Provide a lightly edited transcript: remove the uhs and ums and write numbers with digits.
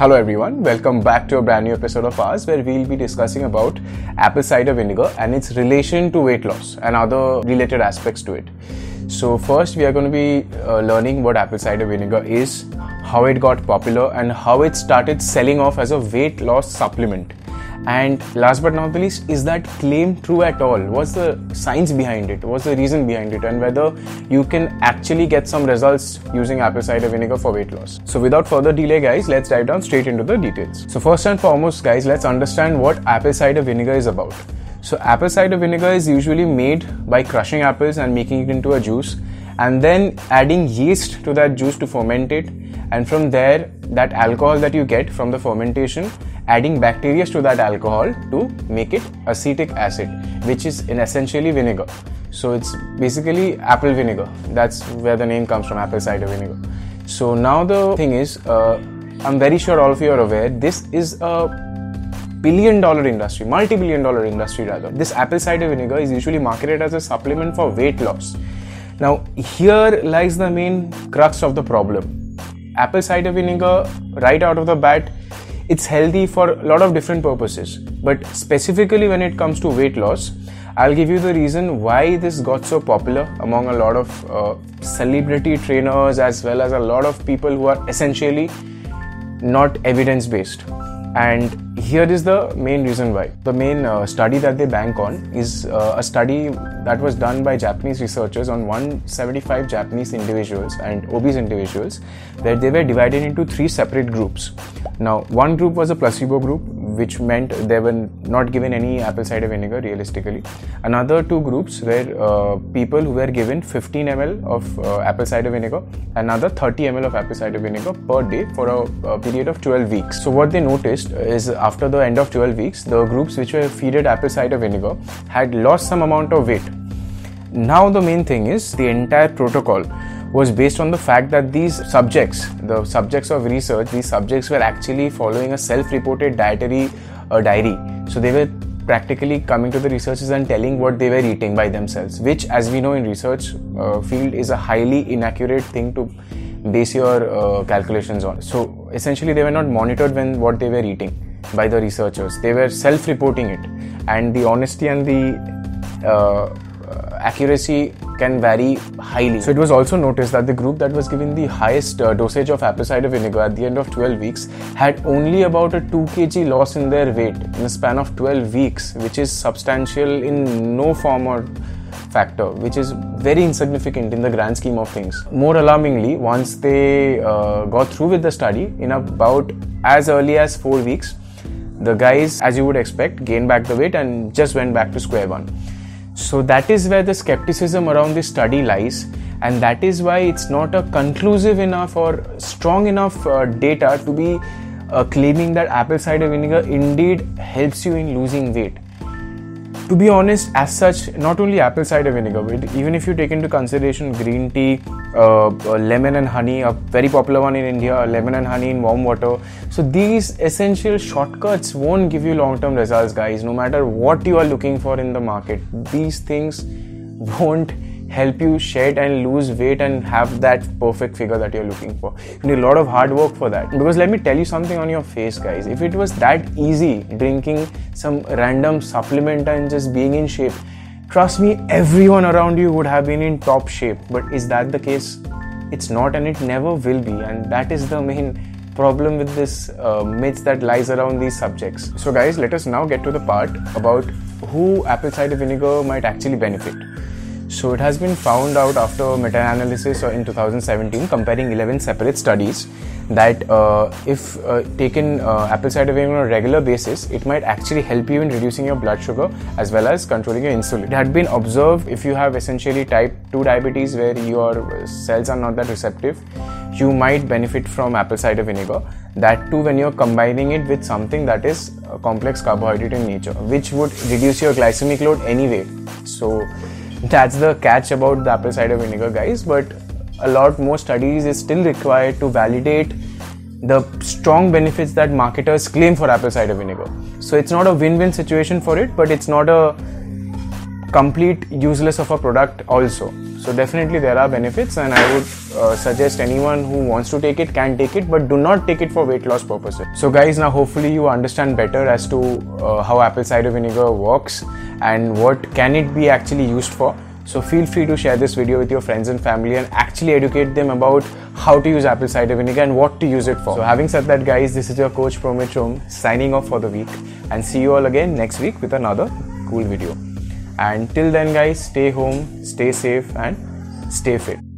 Hello everyone, welcome back to a brand new episode of ours where we'll be discussing about apple cider vinegar and its relation to weight loss and other related aspects to it. So first we are going to be learning what apple cider vinegar is, how it got popular and how it started selling off as a weight loss supplement. And last but not the least, is that claim true at all? What's the science behind it? What's the reason behind it? And whether you can actually get some results using apple cider vinegar for weight loss. So without further delay guys, let's dive down straight into the details. So first and foremost guys, let's understand what apple cider vinegar is about. So apple cider vinegar is usually made by crushing apples and making it into a juice and then adding yeast to that juice to ferment it, and from there that alcohol that you get from the fermentation, adding bacteria to that alcohol to make it acetic acid, which is in essentially vinegar. So it's basically apple vinegar. That's where the name comes from, apple cider vinegar. So now the thing is, I'm very sure all of you are aware, this is a billion-dollar industry, multi-billion-dollar industry rather. This apple cider vinegar is usually marketed as a supplement for weight loss. Now here lies the main crux of the problem. Apple cider vinegar, right out of the bat, it's healthy for a lot of different purposes, but specifically when it comes to weight loss, I'll give you the reason why this got so popular among a lot of celebrity trainers as well as a lot of people who are essentially not evidence-based. And here is the main reason why. The main study that they bank on is a study that was done by Japanese researchers on 175 Japanese individuals and obese individuals, where they were divided into 3 separate groups. Now, one group was a placebo group, which meant they were not given any apple cider vinegar realistically. Another 2 groups were people who were given 15 ml of apple cider vinegar, another 30 ml of apple cider vinegar per day for a period of 12 weeks. So what they noticed is after the end of 12 weeks, the groups which were fed apple cider vinegar had lost some amount of weight. Now the main thing is the entire protocol was based on the fact that these subjects, the subjects of research, these subjects were actually following a self-reported dietary diary. So they were practically coming to the researchers and telling what they were eating by themselves, which as we know in research field is a highly inaccurate thing to base your calculations on. So essentially they were not monitored when what they were eating by the researchers. They were self-reporting it, and the honesty and the accuracy can vary highly. So it was also noticed that the group that was given the highest dosage of apple cider vinegar at the end of 12 weeks had only about a 2 kg loss in their weight in a span of 12 weeks, which is substantial in no form or factor, which is very insignificant in the grand scheme of things. More alarmingly, once they got through with the study, in about as early as 4 weeks, the guys, as you would expect, gained back the weight and just went back to square one. So that is where the skepticism around this study lies, and that is why it's not a conclusive enough or strong enough data to be claiming that apple cider vinegar indeed helps you in losing weight. To be honest, as such, not only apple cider vinegar, but even if you take into consideration green tea, lemon and honey, a very popular one in India, lemon and honey in warm water. So these essential shortcuts won't give you long-term results, guys. No matter what you are looking for in the market, these things won't help you shed and lose weight and have that perfect figure that you're looking for. You need a lot of hard work for that. Because let me tell you something on your face, guys. If it was that easy drinking some random supplement and just being in shape, trust me, everyone around you would have been in top shape. But is that the case? It's not, and it never will be. And that is the main problem with this myth that lies around these subjects. So guys, let us now get to the part about who apple cider vinegar might actually benefit. So it has been found out after meta-analysis in 2017 comparing 11 separate studies that if taken apple cider vinegar on a regular basis, it might actually help you in reducing your blood sugar as well as controlling your insulin. It had been observed if you have essentially type 2 diabetes where your cells are not that receptive, you might benefit from apple cider vinegar. That too when you're combining it with something that is a complex carbohydrate in nature, which would reduce your glycemic load anyway. So that's the catch about the apple cider vinegar, guys, but a lot more studies is still required to validate the strong benefits that marketers claim for apple cider vinegar. So it's not a win-win situation for it, but it's not a complete useless of a product also. So definitely there are benefits, and I would suggest anyone who wants to take it can take it, but do not take it for weight loss purposes. So guys, now hopefully you understand better as to how apple cider vinegar works and what can it be actually used for. So feel free to share this video with your friends and family and actually educate them about how to use apple cider vinegar and what to use it for. So having said that guys, this is your coach Promit Chom signing off for the week, and see you all again next week with another cool video. And till then guys, stay home, stay safe and stay fit.